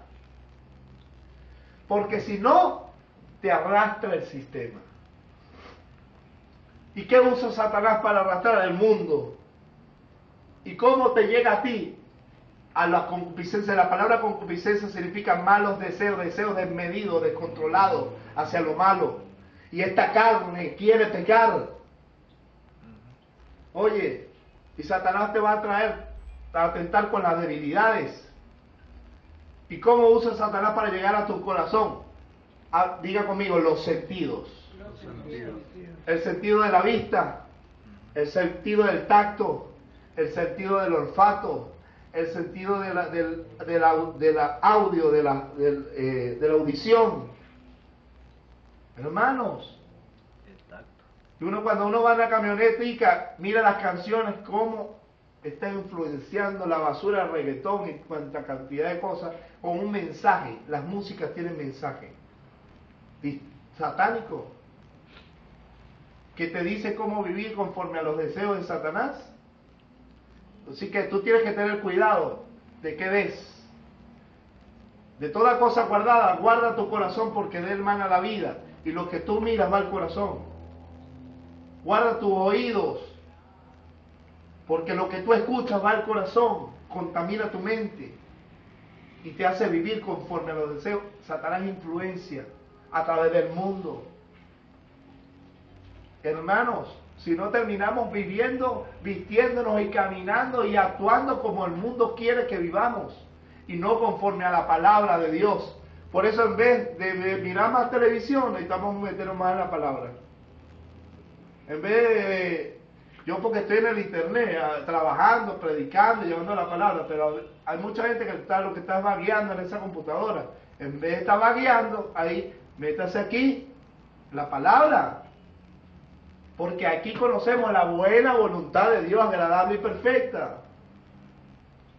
Porque si no, te arrastra el sistema. ¿Y qué usa Satanás para arrastrar el mundo? ¿Y cómo te llega a ti? A la concupiscencia. La palabra concupiscencia significa malos deseos, deseos desmedidos, descontrolados hacia lo malo. Y esta carne quiere pecar. Oye, y Satanás te va a traer a atentar con las debilidades. ¿Y cómo usa Satanás para llegar a tu corazón? Diga conmigo, los sentidos. El sentido de la vista, el sentido del tacto, el sentido del olfato, el sentido de la audio, de la audición. Hermanos, y cuando uno va en la camionetica, mira las canciones, cómo está influenciando la basura del reggaetón y cuánta cantidad de cosas, con un mensaje. Las músicas tienen mensaje satánico, que te dice cómo vivir conforme a los deseos de Satanás. Así que tú tienes que tener cuidado de qué ves. De toda cosa guardada, guarda tu corazón porque de él mana la vida. Y lo que tú miras va al corazón. Guarda tus oídos, porque lo que tú escuchas va al corazón, contamina tu mente y te hace vivir conforme a los deseos. Satanás influencia a través del mundo. Hermanos, si no terminamos viviendo, vistiéndonos y caminando y actuando como el mundo quiere que vivamos y no conforme a la palabra de Dios. Por eso en vez de mirar más televisión, necesitamos meternos más en la palabra. En vez de... Yo porque estoy en el internet, trabajando, predicando, llevando la palabra, pero hay mucha gente que lo que está vagueando en esa computadora. En vez de estar vagueando, ahí, métase aquí, la palabra. Porque aquí conocemos la buena voluntad de Dios, agradable y perfecta.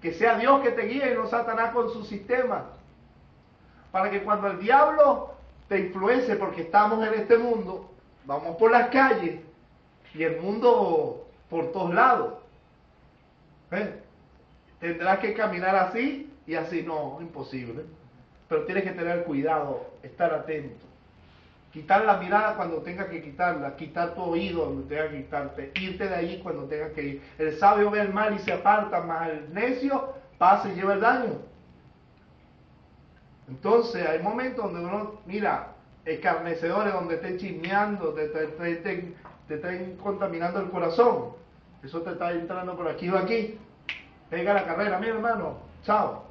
Que sea Dios que te guíe y no Satanás con su sistema. Para que cuando el diablo te influencie, porque estamos en este mundo, vamos por las calles, y el mundo por todos lados. Tendrás que caminar así y así. No, imposible. Pero tienes que tener cuidado, estar atento. Quitar la mirada cuando tengas que quitarla, quitar tu oído cuando tengas que quitarte, irte de allí cuando tengas que ir. El sabio ve el mal y se aparta, mas el necio pasa y lleva el daño. Entonces hay momentos donde uno, mira, escarnecedores, donde estén chismeando, te estén contaminando el corazón. Eso te está entrando por aquí o aquí. Pega la carrera, mira hermano, chao.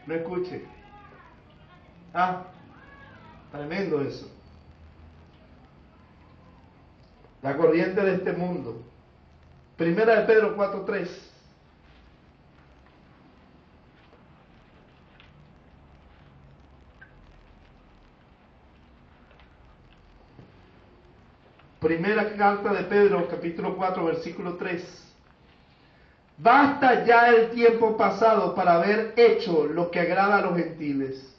No escuche. Tremendo eso. La corriente de este mundo. Primera de Pedro 4:3. Primera carta de Pedro, capítulo 4, versículo 3. Basta ya el tiempo pasado para haber hecho lo que agrada a los gentiles,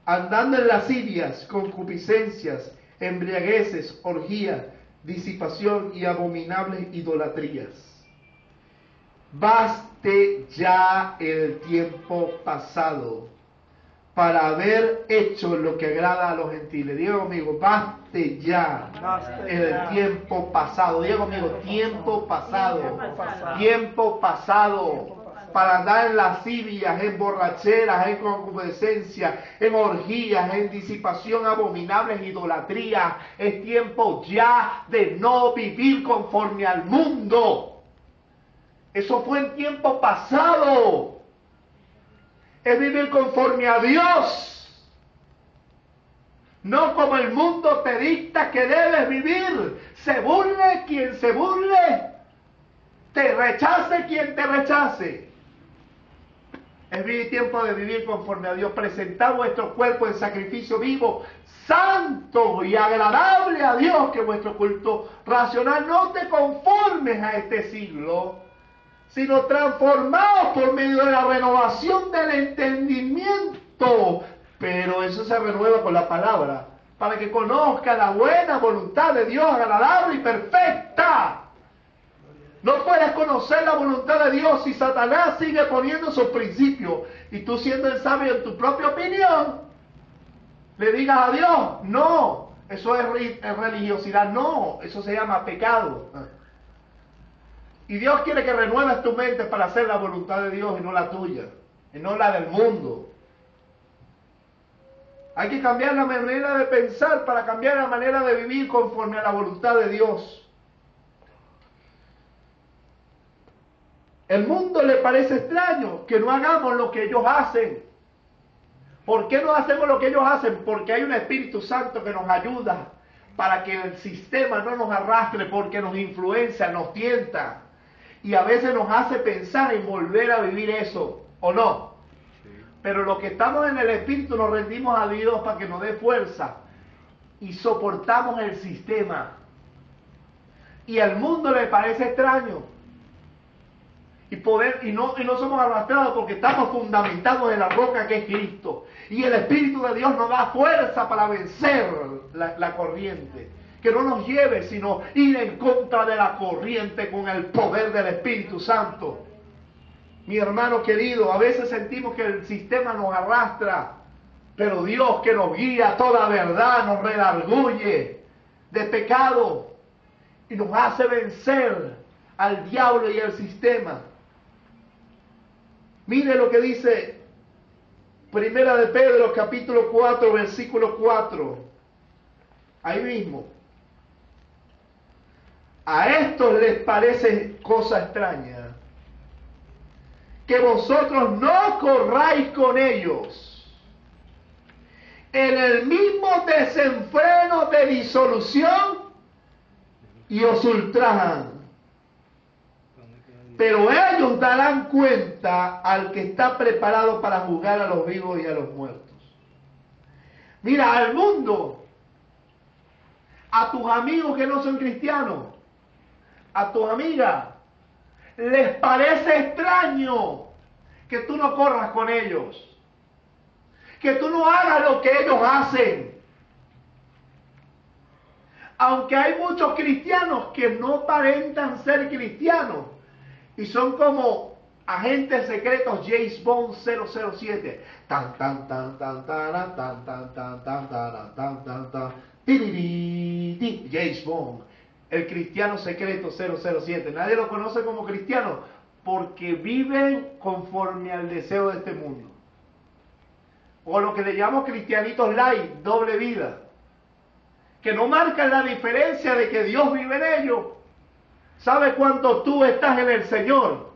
andando en lascivias, concupiscencias, embriagueces, orgías, disipación y abominables idolatrías. Baste ya el tiempo pasado para haber hecho lo que agrada a los gentiles. Diga conmigo, baste ya el tiempo pasado. Diga conmigo, tiempo pasado. Tiempo pasado. Para andar en lascivias, en borracheras, en concupiscencia, en orgías, en disipación, abominables, idolatrías. Es tiempo ya de no vivir conforme al mundo. Eso fue en tiempo pasado. Es vivir conforme a Dios. No como el mundo te dicta que debes vivir. Se burle quien se burle. Te rechace quien te rechace. Es tiempo de vivir conforme a Dios. Presentad vuestro cuerpo en sacrificio vivo, santo y agradable a Dios, que vuestro culto racional. No te conformes a este siglo, sino transformados por medio de la renovación del entendimiento. Pero eso se renueva con la palabra, para que conozca la buena voluntad de Dios, agradable y perfecta. No puedes conocer la voluntad de Dios si Satanás sigue poniendo sus principios y tú, siendo el sabio en tu propia opinión, le digas a Dios, no, eso es religiosidad, no, eso se llama pecado. Y Dios quiere que renueves tu mente para hacer la voluntad de Dios y no la tuya, y no la del mundo. Hay que cambiar la manera de pensar para cambiar la manera de vivir conforme a la voluntad de Dios. El mundo le parece extraño que no hagamos lo que ellos hacen. ¿Por qué no hacemos lo que ellos hacen? Porque hay un Espíritu Santo que nos ayuda para que el sistema no nos arrastre, porque nos influencia, nos tienta. Y a veces nos hace pensar en volver a vivir eso, ¿o no? Sí. Pero los que estamos en el Espíritu nos rendimos a Dios para que nos dé fuerza y soportamos el sistema. Y al mundo le parece extraño. Y no somos arrastrados porque estamos fundamentados en la roca que es Cristo. Y el Espíritu de Dios nos da fuerza para vencer la corriente. Que no nos lleve, sino ir en contra de la corriente con el poder del Espíritu Santo. Mi hermano querido, a veces sentimos que el sistema nos arrastra, pero Dios, que nos guía a toda verdad, nos redarguye de pecado y nos hace vencer al diablo y al sistema. Mire lo que dice Primera de Pedro, capítulo 4, versículo 4. Ahí mismo. A estos les parece cosa extraña que vosotros no corráis con ellos en el mismo desenfreno de disolución y os ultrajan. Pero ellos darán cuenta al que está preparado para juzgar a los vivos y a los muertos. Mira, al mundo, a tus amigos que no son cristianos, a tus amigas, les parece extraño que tú no corras con ellos, que tú no hagas lo que ellos hacen. Aunque hay muchos cristianos que no aparentan ser cristianos, y son como agentes secretos James Bond 007. Tan tan tan tan tan tan tan tan tan tan tan tan tan. James Bond, el cristiano secreto 007. Nadie lo conoce como cristiano porque viven conforme al deseo de este mundo. O lo que le llamamos cristianitos light, doble vida. Que no marcan la diferencia de que Dios vive en ellos. ¿Sabes cuándo tú estás en el Señor?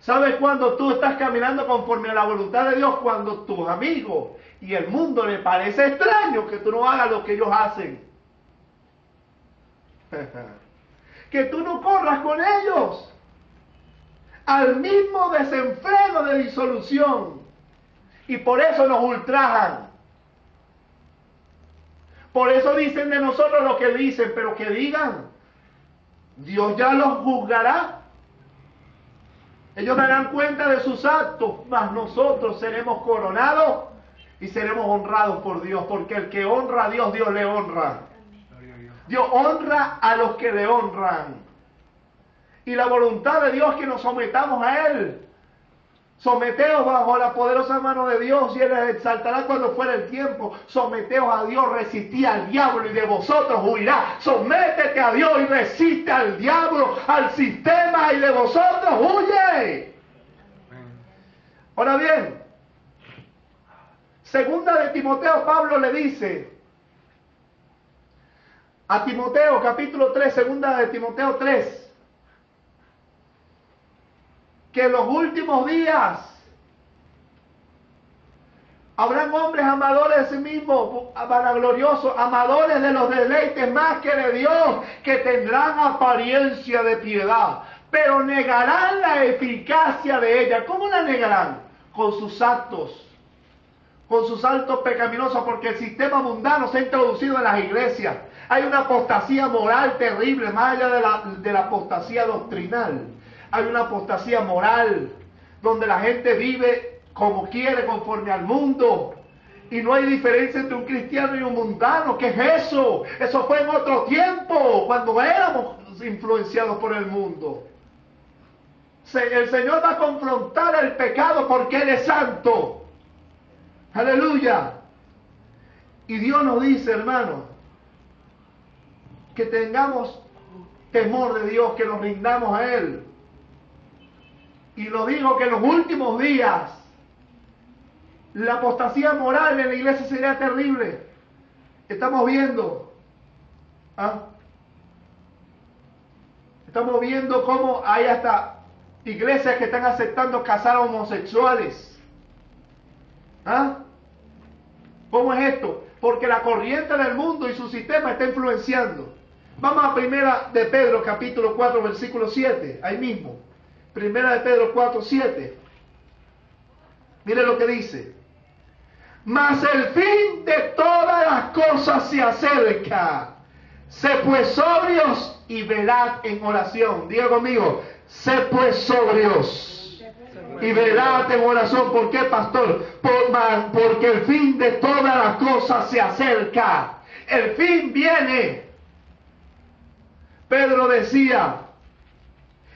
¿Sabes cuándo tú estás caminando conforme a la voluntad de Dios? Cuando tus amigos y el mundo les parece extraño que tú no hagas lo que ellos hacen. Que tú no corras con ellos al mismo desenfreno de disolución. Y por eso nos ultrajan. Por eso dicen de nosotros lo que dicen, pero que digan. Dios ya los juzgará. Ellos darán cuenta de sus actos, mas nosotros seremos coronados y seremos honrados por Dios, porque el que honra a Dios, Dios le honra. Dios honra a los que le honran. Y la voluntad de Dios es que nos sometamos a Él. Someteos bajo la poderosa mano de Dios y Él les exaltará cuando fuera el tiempo. Someteos a Dios, resistid al diablo y de vosotros huirá. Sométete a Dios y resiste al diablo, al sistema y de vosotros huye. Ahora bien, segunda de Timoteo, Pablo le dice a Timoteo, capítulo 3, segunda de Timoteo 3, que en los últimos días habrán hombres amadores de sí mismos, vanagloriosos, amadores de los deleites más que de Dios, que tendrán apariencia de piedad, pero negarán la eficacia de ella. ¿Cómo la negarán? Con sus actos pecaminosos, porque el sistema mundano se ha introducido en las iglesias. Hay una apostasía moral terrible, más allá de la apostasía doctrinal. Hay una apostasía moral, donde la gente vive como quiere, conforme al mundo. Y no hay diferencia entre un cristiano y un mundano. ¿Qué es eso? Eso fue en otro tiempo, cuando éramos influenciados por el mundo. El Señor va a confrontar el pecado porque Él es santo. Aleluya. Y Dios nos dice, hermano, que tengamos temor de Dios, que nos rindamos a Él. Y lo digo que en los últimos días la apostasía moral en la iglesia sería terrible. Estamos viendo, estamos viendo cómo hay hasta iglesias que están aceptando casar a homosexuales. ¿Cómo es esto? Porque la corriente del mundo y su sistema está influenciando. Vamos a Primera de Pedro, capítulo 4, versículo 7, ahí mismo. Primera de Pedro 4, 7. Mire lo que dice. Mas el fin de todas las cosas se acerca. Sé pues sobrios y velad en oración. Diga conmigo, sé pues sobrios y velad en oración. ¿Por qué, pastor? Porque el fin de todas las cosas se acerca. El fin viene. Pedro decía,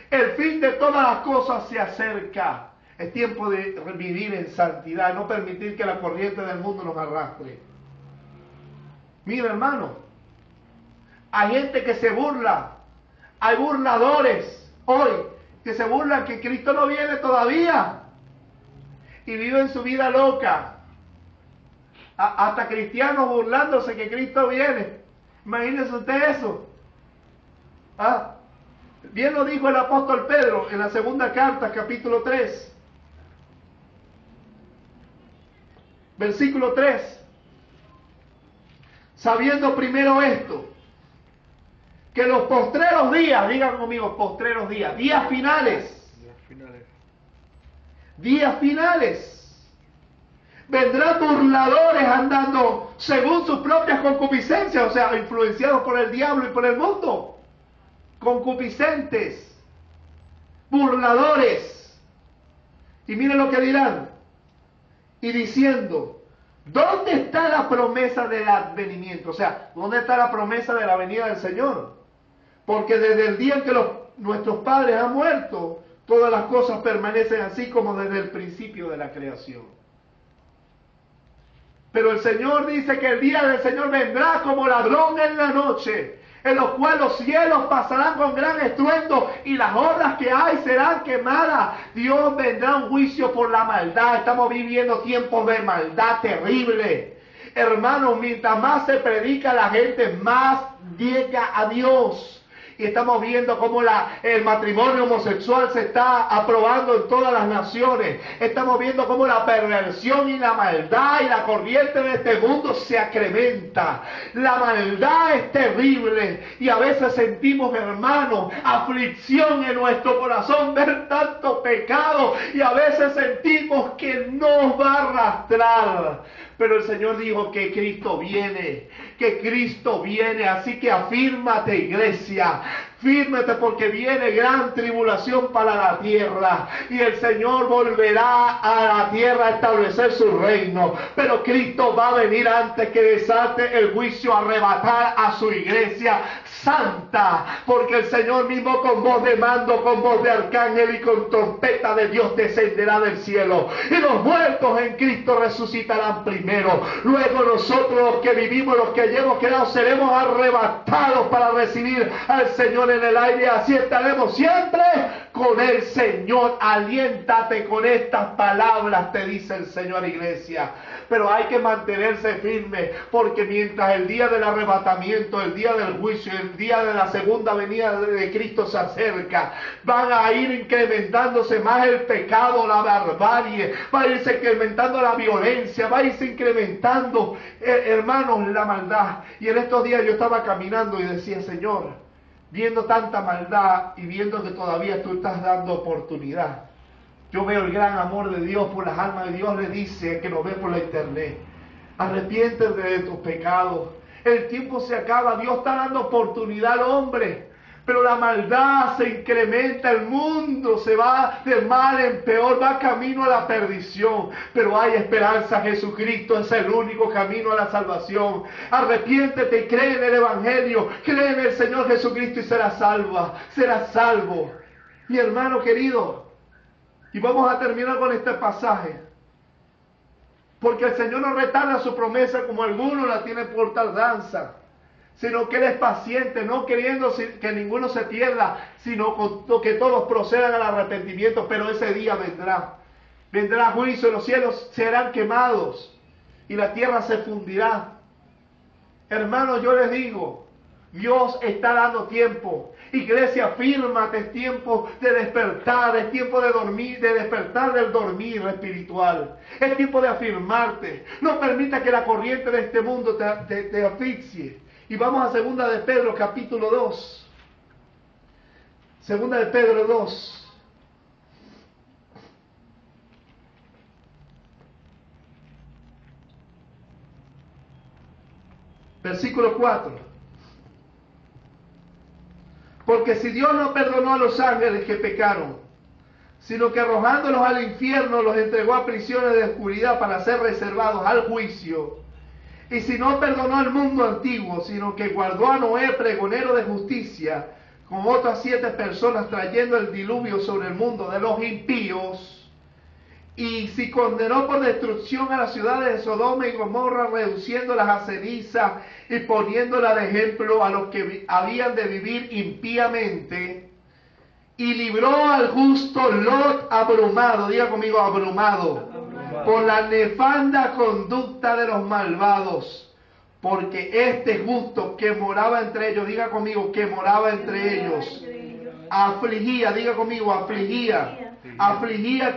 el fin de todas las cosas se acerca. Es tiempo de vivir en santidad, no permitir que la corriente del mundo nos arrastre. Mira, hermano, hay gente que se burla, hay burladores hoy que se burlan que Cristo no viene todavía y viven su vida loca. Hasta cristianos burlándose que Cristo viene. Imagínense usted eso. Bien lo dijo el apóstol Pedro en la segunda carta, capítulo 3. Versículo 3. Sabiendo primero esto, que los postreros días, digan conmigo, postreros días, días finales, vendrán burladores andando según sus propias concupiscencias, o sea, influenciados por el diablo y por el mundo, concupiscentes, burladores, y miren lo que dirán, y diciendo, ¿dónde está la promesa del advenimiento? O sea, ¿dónde está la promesa de la venida del Señor? Porque desde el día en que nuestros padres han muerto, todas las cosas permanecen así como desde el principio de la creación. Pero el Señor dice que el día del Señor vendrá como ladrón en la noche, en los cuales los cielos pasarán con gran estruendo y las olas que hay serán quemadas. Dios vendrá un juicio por la maldad. Estamos viviendo tiempos de maldad terrible. Hermanos, mientras más se predica, la gente más llega a Dios. Y estamos viendo cómo el matrimonio homosexual se está aprobando en todas las naciones. Estamos viendo cómo la perversión y la maldad y la corriente de este mundo se acrementa. La maldad es terrible y a veces sentimos, hermanos, aflicción en nuestro corazón, ver tanto pecado, y a veces sentimos que nos va a arrastrar. Pero el Señor dijo que Cristo viene, así que afírmate, iglesia, fírmate, porque viene gran tribulación para la tierra y el Señor volverá a la tierra a establecer su reino, pero Cristo va a venir antes que desate el juicio, a arrebatar a su iglesia santa, porque el Señor mismo con voz de mando, con voz de arcángel y con trompeta de Dios descenderá del cielo, y los muertos en Cristo resucitarán primero. Luego nosotros, los que vivimos, los que hayamos quedado, seremos arrebatados para recibir al Señor en el aire. Así estaremos siempre con el Señor. Aliéntate con estas palabras, te dice el Señor, iglesia. Pero hay que mantenerse firme, porque mientras el día del arrebatamiento, el día del juicio, el día de la segunda venida de Cristo se acerca, van a ir incrementándose más el pecado, la barbarie, va a irse incrementando la violencia, va a irse incrementando, hermanos, la maldad. Y en estos días yo estaba caminando y decía, Señor, viendo tanta maldad y viendo que todavía tú estás dando oportunidad, yo veo el gran amor de Dios por las almas de Dios. Le dice que nos ve por la internet, arrepiéntete de tus pecados, el tiempo se acaba. Dios está dando oportunidad al hombre, pero la maldad se incrementa, el mundo se va de mal en peor, va camino a la perdición. Pero hay esperanza, Jesucristo es el único camino a la salvación. Arrepiéntete y cree en el Evangelio, cree en el Señor Jesucristo y serás salvo. Mi hermano querido, y vamos a terminar con este pasaje, porque el Señor no retarda su promesa como algunos la tienen por tardanza, sino que Él es paciente, no queriendo que ninguno se pierda, sino que todos procedan al arrepentimiento. Pero ese día vendrá. Vendrá juicio, los cielos serán quemados y la tierra se fundirá. Hermanos, yo les digo, Dios está dando tiempo. Iglesia, fírmate, es tiempo de despertar, es tiempo de dormir, de despertar del dormir espiritual. Es tiempo de afirmarte. No permita que la corriente de este mundo te asfixie. Y vamos a segunda de Pedro, capítulo 2. Segunda de Pedro 2. Versículo 4. Porque si Dios no perdonó a los ángeles que pecaron, sino que arrojándolos al infierno los entregó a prisiones de oscuridad para ser reservados al juicio, y si no perdonó al mundo antiguo, sino que guardó a Noé, pregonero de justicia, con otras 7 personas, trayendo el diluvio sobre el mundo de los impíos, y si condenó por destrucción a las ciudades de Sodoma y Gomorra, reduciéndolas a ceniza y poniéndolas de ejemplo a los que habían de vivir impíamente, y libró al justo Lot abrumado, diga conmigo abrumado, por la nefanda conducta de los malvados, porque este justo que moraba entre ellos, diga conmigo que moraba entre ellos, afligía, diga conmigo afligía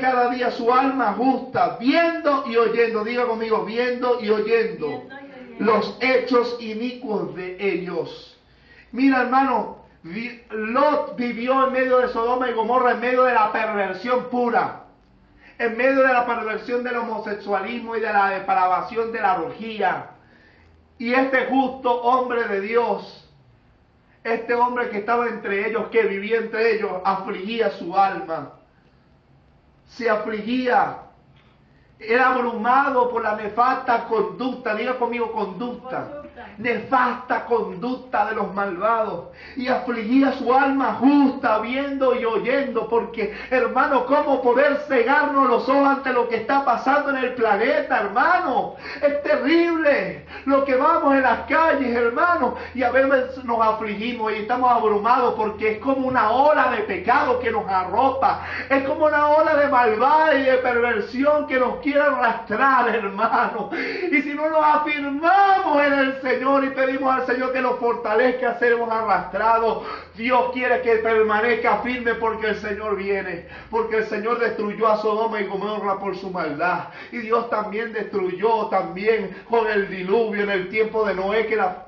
cada día su alma justa, viendo y oyendo, diga conmigo, viendo y oyendo los hechos inicuos de ellos. Mira, hermano, Lot vivió en medio de Sodoma y Gomorra, en medio de la perversión pura, en medio de la perversión del homosexualismo y de la depravación de la orgía. Y este justo hombre de Dios, este hombre que estaba entre ellos, que vivía entre ellos, afligía su alma. Se afligía, era abrumado por la nefasta conducta, diga conmigo conducta, nefasta conducta de los malvados, y afligía su alma justa, viendo y oyendo, porque hermano, ¿cómo poder cegarnos los ojos ante lo que está pasando en el planeta, hermano? Es terrible lo que vamos en las calles, hermano, y a veces nos afligimos y estamos abrumados porque es como una ola de pecado que nos arropa, es como una ola de maldad y de perversión que nos quiere arrastrar, hermano. Y si no nos afirmamos en el Señor y pedimos al Señor que nos fortalezca, seremos arrastrados. Dios quiere que permanezca firme porque el Señor viene, porque el Señor destruyó a Sodoma y Gomorra por su maldad, y Dios también destruyó también con el diluvio en el tiempo de Noé, que la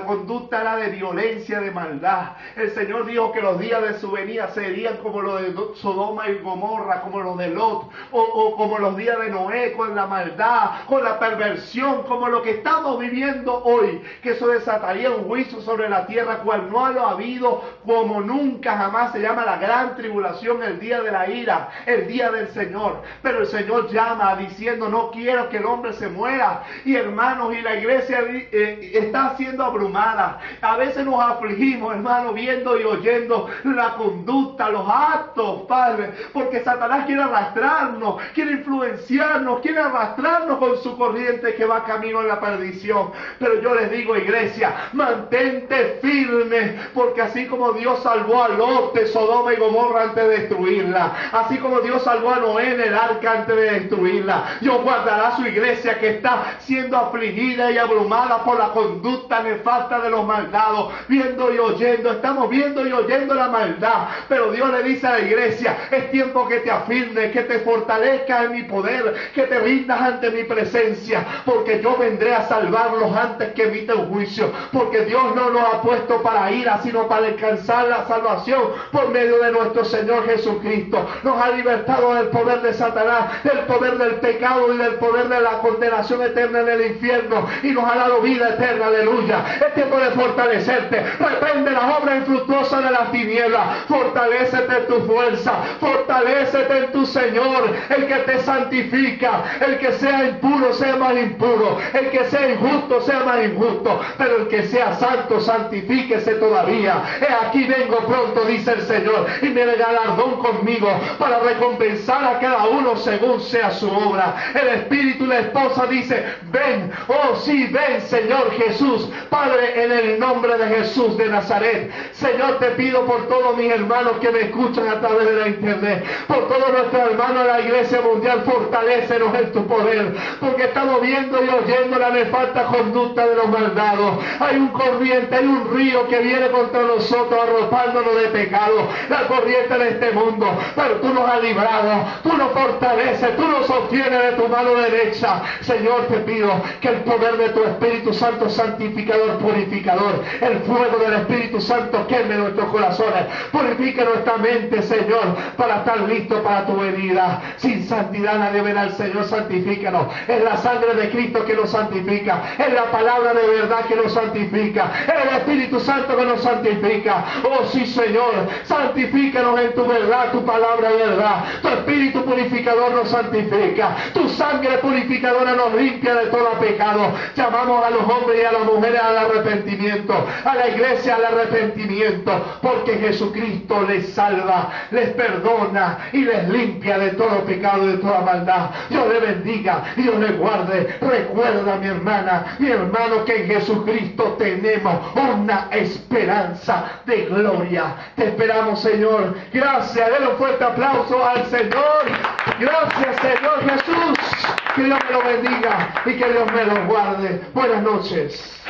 conducta era de violencia, de maldad. El Señor dijo que los días de su venida serían como los de Sodoma y Gomorra, como los de Lot, o como los días de Noé, con la maldad, con la perversión, como lo que estamos viviendo hoy, que eso desataría un juicio sobre la tierra cual no lo ha habido como nunca jamás. Se llama la gran tribulación, el día de la ira, el día del Señor. Pero el Señor llama diciendo: no quiero que el hombre se muera. Y hermanos, y la iglesia está siendo abrumada. A veces nos afligimos, hermanos, viendo y oyendo la conducta, los actos, Padre, porque Satanás quiere arrastrarnos, quiere influenciarnos, quiere arrastrarnos con su corriente que va camino a la perdición. Pero yo les digo, iglesia, mantente firme, porque así como Dios salvó a Lot de Sodoma y Gomorra antes de destruirla, así como Dios salvó a Noé en el arca antes de destruirla, Dios guardará a su iglesia que está siendo afligida y abrumada por la conducta nefasta de los malvados, viendo y oyendo. Estamos viendo y oyendo la maldad, pero Dios le dice a la iglesia: es tiempo que te afirmes, que te fortalezcas en mi poder, que te rindas ante mi presencia, porque yo vendré a salvarlos antes que emita un juicio, porque Dios no nos ha puesto para ira, sino para alcanzar la salvación por medio de nuestro Señor Jesucristo. Nos ha libertado del poder de Satanás, del poder del pecado y del poder de la condenación eterna en el infierno, y nos ha dado vida eterna. Aleluya. Es tiempo de fortalecerte. Reprende las obras infructuosas de las tinieblas. Fortalécete en tu fuerza, fortalécete en tu Señor, el que te santifica. El que sea impuro sea más impuro, el que que sea injusto sea más injusto, pero el que sea santo, santifíquese todavía. He aquí vengo pronto, dice el Señor, y me galardón conmigo para recompensar a cada uno según sea su obra. El Espíritu y la esposa dice, ven, oh sí, ven Señor Jesús. Padre, en el nombre de Jesús de Nazaret, Señor, te pido por todos mis hermanos que me escuchan a través de la internet, por todos nuestros hermanos de la Iglesia Mundial, fortalécenos en tu poder, porque estamos viendo y oyendo la nefasta conducta de los malvados. Hay un corriente, hay un río que viene contra nosotros, arropándonos de pecado, la corriente de este mundo, pero tú nos has librado, tú nos fortaleces, tú nos sostienes de tu mano derecha. Señor, te pido que el poder de tu Espíritu Santo santificador, purificador, el fuego del Espíritu Santo queme nuestros corazones, purifique nuestra mente, Señor, para estar listo para tu venida. Sin santidad nadie verá al Señor. Santifícanos. Es la sangre de Cristo que nos santifica, es la palabra de verdad que nos santifica, es el Espíritu Santo que nos santifica. Oh sí, Señor, santifícanos en tu verdad, tu palabra de verdad. Tu Espíritu purificador nos santifica, tu sangre purificadora nos limpia de todo pecado. Llamamos a los hombres y a las mujeres al arrepentimiento, a la iglesia al arrepentimiento, porque Jesucristo les salva, les perdona y les limpia de todo pecado y de toda maldad. Dios le bendiga, Dios le guarde. Recuerda, mi hermana, mi hermano, que en Jesucristo tenemos una esperanza de gloria. Te esperamos, Señor. Gracias. Denle un fuerte aplauso al Señor. Gracias, Señor Jesús. Que Dios me lo bendiga y que Dios me lo guarde. Buenas noches.